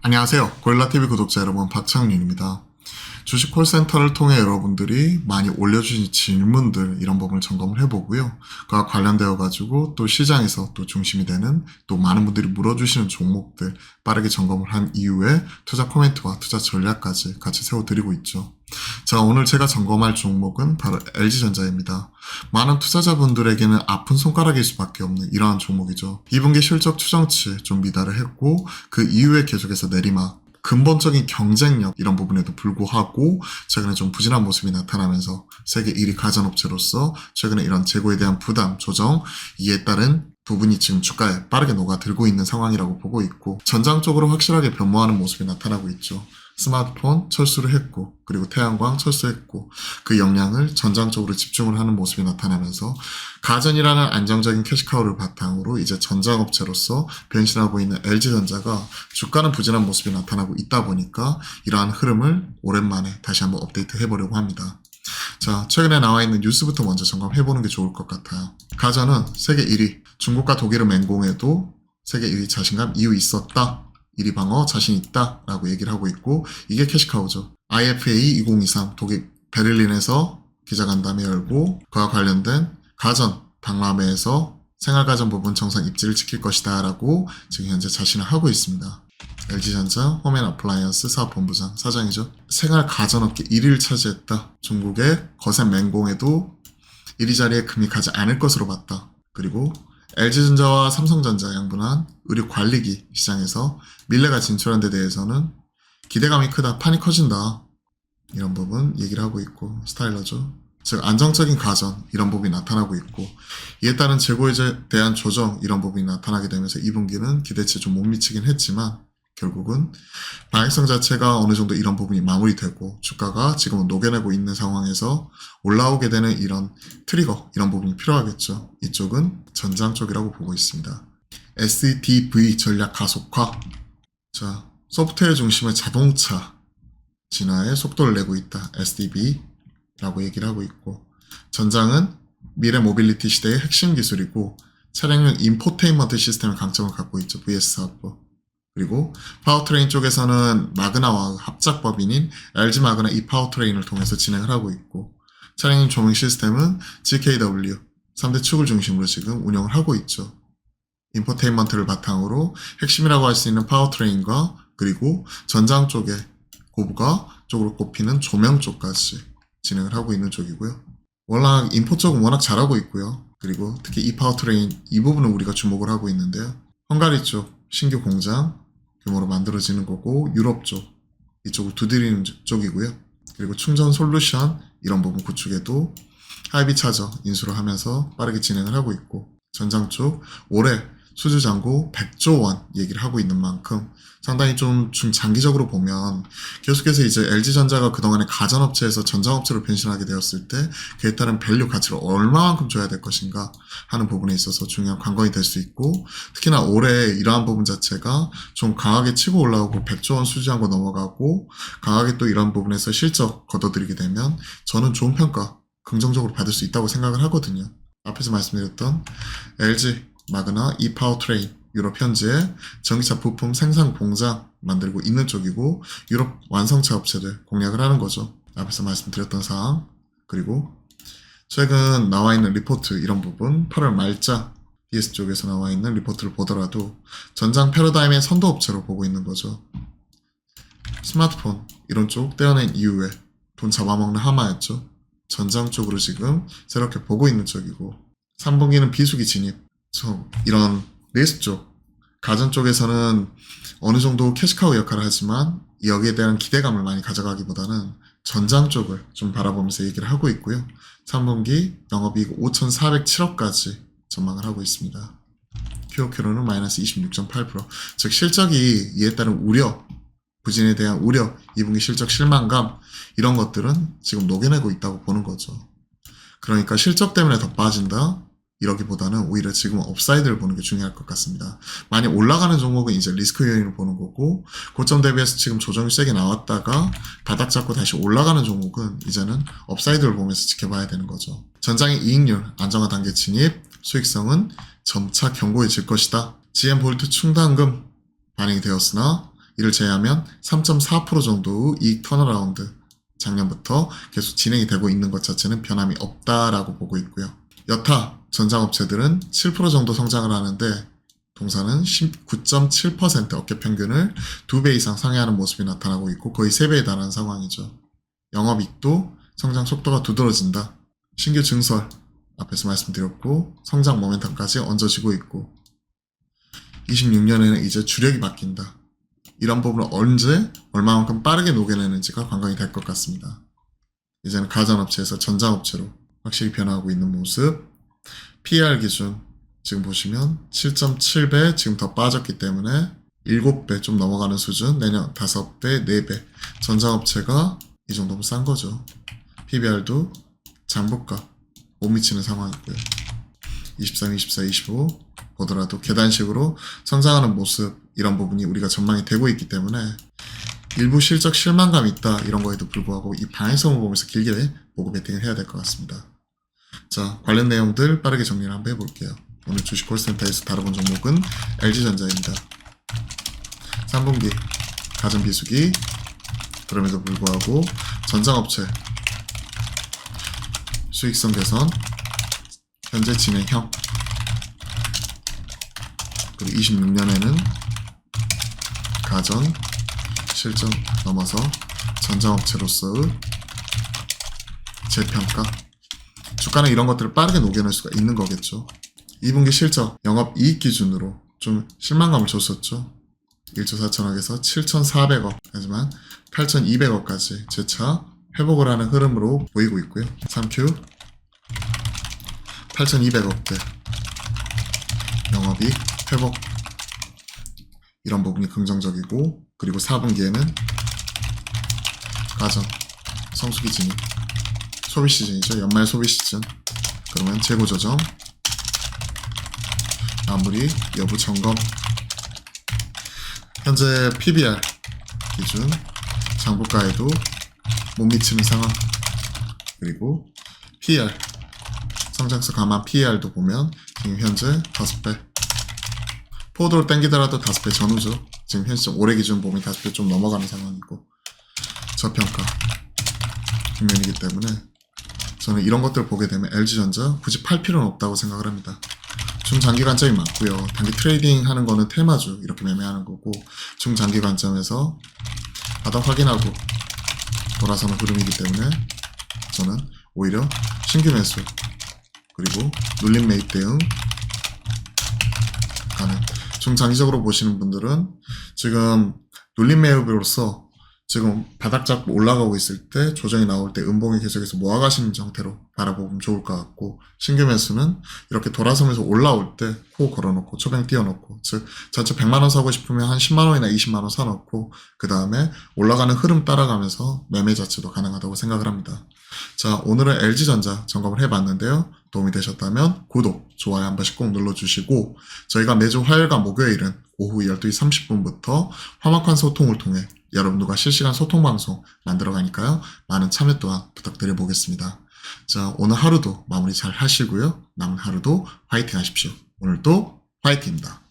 안녕하세요. 고릴라TV 구독자 여러분, 박창윤입니다. 주식 콜센터를 통해 여러분들이 많이 올려주신 질문들, 이런 부분을 점검을 해보고요. 그와 관련되어 가지고 또 시장에서 또 중심이 되는 또 많은 분들이 물어주시는 종목들 빠르게 점검을 한 이후에 투자 코멘트와 투자 전략까지 같이 세워드리고 있죠. 자, 오늘 제가 점검할 종목은 바로 LG전자입니다. 많은 투자자분들에게는 아픈 손가락일 수밖에 없는 이러한 종목이죠. 2분기 실적 추정치 좀 미달을 했고 그 이후에 계속해서 내리막, 근본적인 경쟁력 이런 부분에도 불구하고 최근에 좀 부진한 모습이 나타나면서 세계 1위 가전업체로서 최근에 이런 재고에 대한 부담, 조정, 이에 따른 부분이 지금 주가에 빠르게 녹아들고 있는 상황이라고 보고 있고, 전장적으로 확실하게 변모하는 모습이 나타나고 있죠. 스마트폰 철수를 했고, 그리고 태양광 철수했고, 그 역량을 전장적으로 집중을 하는 모습이 나타나면서 가전이라는 안정적인 캐시카우를 바탕으로 이제 전장업체로서 변신하고 있는 LG전자가 주가는 부진한 모습이 나타나고 있다 보니까 이러한 흐름을 오랜만에 다시 한번 업데이트 해보려고 합니다. 자, 최근에 나와 있는 뉴스부터 먼저 점검해보는 게 좋을 것 같아요. 가전은 세계 1위, 중국과 독일을 맹공해도 세계 1위 자신감 이유 있었다. 1위 방어 자신 있다 라고 얘기를 하고 있고, 이게 캐시카우죠. IFA 2023 독일 베를린에서 기자간담회 열고 그와 관련된 가전 박람회에서 생활가전 부분 정상 입지를 지킬 것이다 라고 지금 현재 자신을 하고 있습니다. LG전자 홈앤어플라이언스 사업본부장 사장이죠. 생활가전업계 1위를 차지했다. 중국의 거센 맹공에도 1위 자리에 금이 가지 않을 것으로 봤다. 그리고 LG전자와 삼성전자 양분한 의류 관리기 시장에서 밀레가 진출한 데 대해서는 기대감이 크다, 판이 커진다, 이런 부분 얘기를 하고 있고, 스타일러죠. 즉 안정적인 가전 이런 부분이 나타나고 있고, 이에 따른 재고에 대한 조정 이런 부분이 나타나게 되면서 2분기는 기대치에 좀 못 미치긴 했지만 결국은 방향성 자체가 어느 정도 이런 부분이 마무리되고 주가가 지금은 녹여내고 있는 상황에서 올라오게 되는 이런 트리거, 이런 부분이 필요하겠죠. 이쪽은 전장 쪽이라고 보고 있습니다. SDV 전략 가속화. 자, 소프트웨어 중심의 자동차 진화에 속도를 내고 있다. SDV라고 얘기를 하고 있고, 전장은 미래 모빌리티 시대의 핵심 기술이고 차량용 인포테인먼트 시스템의 강점을 갖고 있죠. VS 사업부. 그리고 파워트레인 쪽에서는 마그나와 합작법인인 LG 마그나 이 파워트레인을 통해서 진행을 하고 있고, 차량용 조명 시스템은 GKW 3대 축을 중심으로 지금 운영을 하고 있죠. 인포테인먼트를 바탕으로 핵심이라고 할 수 있는 파워트레인과 그리고 전장 쪽에 고부가 쪽으로 꼽히는 조명 쪽까지 진행을 하고 있는 쪽이고요. 워낙 인포 쪽은 워낙 잘하고 있고요. 그리고 특히 이 파워트레인 이 부분을 우리가 주목을 하고 있는데요. 헝가리 쪽 신규 공장 규모로 만들어지는 거고, 유럽 쪽 이쪽을 두드리는 쪽이고요. 그리고 충전 솔루션 이런 부분 구축에도 하이비 차저 인수를 하면서 빠르게 진행을 하고 있고, 전장 쪽 올해 수주 잔고 100조 원 얘기를 하고 있는 만큼 상당히 좀 중장기적으로 보면 계속해서 이제 LG전자가 그동안에 가전업체에서 전장업체로 변신하게 되었을 때 그에 따른 밸류 가치를 얼마만큼 줘야 될 것인가 하는 부분에 있어서 중요한 관건이 될 수 있고, 특히나 올해 이러한 부분 자체가 좀 강하게 치고 올라오고 100조 원 수주한 거 넘어가고 강하게 또 이런 부분에서 실적 거둬들이게 되면 저는 좋은 평가 긍정적으로 받을 수 있다고 생각을 하거든요. 앞에서 말씀드렸던 LG 마그나 이 파워트레인 유럽 현지에 전기차 부품 생산 공장 만들고 있는 쪽이고, 유럽 완성차 업체들 공략을 하는 거죠. 앞에서 말씀드렸던 사항, 그리고 최근 나와 있는 리포트 이런 부분 8월 말자 DS 쪽에서 나와 있는 리포트를 보더라도 전장 패러다임의 선도 업체로 보고 있는 거죠. 스마트폰 이런 쪽 떼어낸 이후에 돈 잡아먹는 하마였죠. 전장 쪽으로 지금 새롭게 보고 있는 쪽이고, 3분기는 비수기 진입, 이런 레이스 쪽, 가전 쪽에서는 어느 정도 캐시카우 역할을 하지만 여기에 대한 기대감을 많이 가져가기보다는 전장 쪽을 좀 바라보면서 얘기를 하고 있고요. 3분기 영업이익 5,407억까지 전망을 하고 있습니다. QOQ로는 마이너스 26.8%, 즉 실적이 이에 따른 우려, 부진에 대한 우려, 2분기 실적 실망감 이런 것들은 지금 녹여내고 있다고 보는 거죠. 그러니까 실적 때문에 더 빠진다? 이러기보다는 오히려 지금 업사이드를 보는 게 중요할 것 같습니다. 많이 올라가는 종목은 이제 리스크 요인을 보는 거고, 고점 대비해서 지금 조정이 세게 나왔다가 바닥 잡고 다시 올라가는 종목은 이제는 업사이드를 보면서 지켜봐야 되는 거죠. 전장의 이익률 안정화 단계 진입, 수익성은 점차 견고해질 것이다. GM 볼트 충당금 반영이 되었으나 이를 제외하면 3.4% 정도의 이익 턴어라운드 작년부터 계속 진행이 되고 있는 것 자체는 변함이 없다라고 보고 있고요. 여타 전장업체들은 7% 정도 성장을 하는데 동사는 19.7% 어깨 평균을 2배 이상 상회하는 모습이 나타나고 있고 거의 3배에 달하는 상황이죠. 영업이익도 성장 속도가 두드러진다. 신규 증설 앞에서 말씀드렸고 성장 모멘텀까지 얹어지고 있고 26년에는 이제 주력이 바뀐다. 이런 부분을 언제 얼마만큼 빠르게 녹여내는지가 관건이 될 것 같습니다. 이제는 가전업체에서 전장업체로 확실히 변화하고 있는 모습. PER 기준 지금 보시면 7.7배 지금 더 빠졌기 때문에 7배 좀 넘어가는 수준, 내년 5배, 4배. 전장업체가 이 정도면 싼 거죠. PBR도 장부가 못 미치는 상황이고요. 23, 24, 25 보더라도 계단식으로 성장하는 모습 이런 부분이 우리가 전망이 되고 있기 때문에 일부 실적 실망감이 있다 이런 거에도 불구하고 이 방향성을 보면서 길게 보고 베팅을 해야 될 것 같습니다. 자, 관련 내용들 빠르게 정리를 한번 해볼게요. 오늘 주식 콜센터에서 다뤄본 종목은 LG전자입니다. 3분기 가전비수기 그럼에도 불구하고 전장업체 수익성 개선 현재 진행형 그리고 26년에는 가전 실적 넘어서 전장업체로서의 재평가 주가는 이런 것들을 빠르게 녹여낼 수가 있는 거겠죠. 2분기 실적 영업이익 기준으로 좀 실망감을 줬었죠. 1조 4천억에서 7,400억 하지만 8,200억까지 재차 회복을 하는 흐름으로 보이고 있고요. 3Q 8,200억대 영업이익 회복 이런 부분이 긍정적이고 그리고 4분기에는 가전 성수기 진입 소비 시즌이죠. 연말 소비 시즌 그러면 재고 조정 마무리 여부 점검 현재 PBR 기준 장부가에도 못 미치는 상황 그리고 PER 성장세 감안 PER도 보면 지금 현재 5배 포도를 땡기더라도 5배 전후죠. 지금 현재 올해 기준 보면 5배 좀 넘어가는 상황이고 저평가 국면이기 때문에 저는 이런 것들을 보게 되면 LG전자 굳이 팔 필요는 없다고 생각을 합니다. 중장기 관점이 많고요. 단기 트레이딩 하는 거는 테마주 이렇게 매매하는 거고 중장기 관점에서 바닥 확인하고 돌아서는 흐름이기 때문에 저는 오히려 신규 매수 그리고 눌림 매입 대응 가능. 중장기적으로 보시는 분들은 지금 눌림 매입으로서 지금 바닥 잡고 올라가고 있을 때 조정이 나올 때 음봉이 계속해서 모아가시는 형태로 바라보면 좋을 것 같고 신규 매수는 이렇게 돌아서면서 올라올 때 코 걸어놓고 초뱅 띄워놓고 즉 전체 100만원 사고 싶으면 한 10만원이나 20만원 사놓고 그 다음에 올라가는 흐름 따라가면서 매매 자체도 가능하다고 생각을 합니다. 자, 오늘은 LG전자 점검을 해봤는데요. 도움이 되셨다면 구독, 좋아요 한 번씩 꼭 눌러주시고 저희가 매주 화요일과 목요일은 오후 12시 30분부터 화목한 소통을 통해 여러분들과 실시간 소통 방송 만들어 가니까요. 많은 참여 또한 부탁드려 보겠습니다. 자, 오늘 하루도 마무리 잘 하시고요. 남은 하루도 화이팅 하십시오. 오늘도 화이팅입니다.